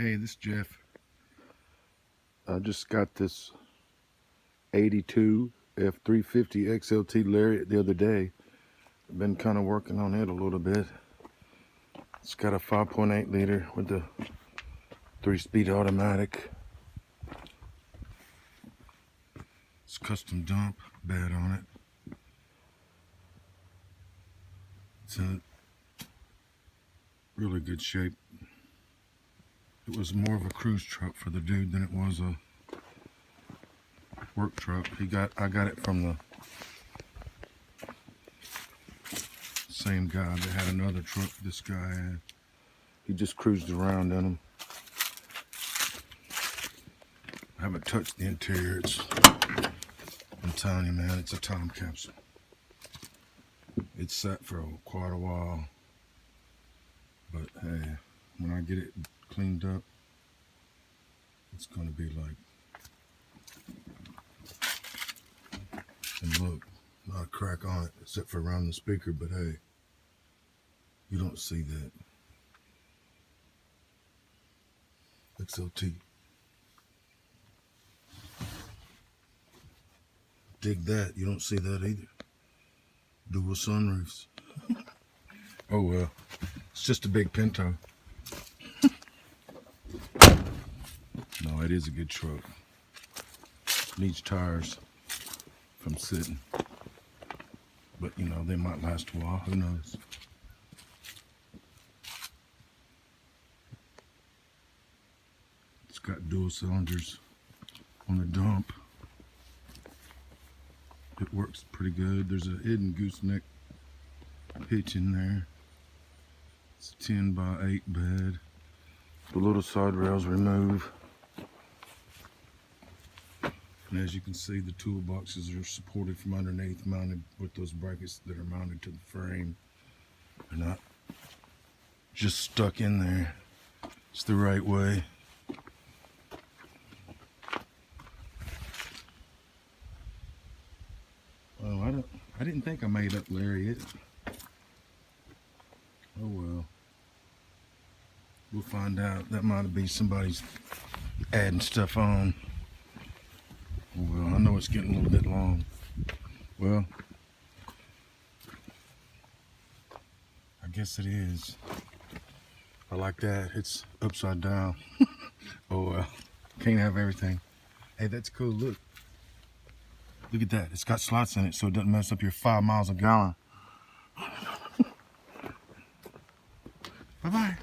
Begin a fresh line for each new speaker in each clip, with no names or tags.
Hey, this is Jeff. I just got this 82 F-350 Xlt Lariat the other day. I've been kind of working on it a little bit. It's got a 5.8 liter with the 3-speed automatic. It's custom dump bed on it. It's in really good shape. It was more of a cruise truck for the dude than it was a work truck. I got it from the same guy that had another truck this guy had. He just cruised around in them. I haven't touched the interior. I'm telling you, man, it's a time capsule. It's sat for quite a while, but hey, when I get it cleaned up, it's gonna be like, and look, not a crack on it except for around the speaker, but hey, you don't see that. XLT. Dig that, you don't see that either. Dual sunroofs. Oh well, it's just a big Pinto. No, it is a good truck. Needs tires from sitting. But you know, they might last a while, who knows. It's got dual cylinders on the dump. It works pretty good. There's a hidden gooseneck hitch in there. It's a 10x8 bed. The little side rails remove. And as you can see, the toolboxes are supported from underneath, mounted with those brackets that are mounted to the frame. They're not just stuck in there. It's the right way. Oh, I didn't think I made up Lariat. Oh well. We'll find out. That might be somebody's adding stuff on. Oh well, I know it's getting a little bit long. Well, I guess it is. I like that. It's upside down. Oh well. Can't have everything. Hey, that's cool. Look. Look at that. It's got slots in it so it doesn't mess up your 5 miles a gallon. Bye-bye.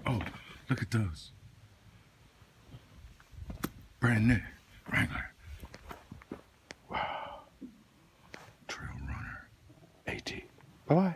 Oh, look at those. Brand new. Wrangler. Wow. Trail Runner. AT. Bye-bye.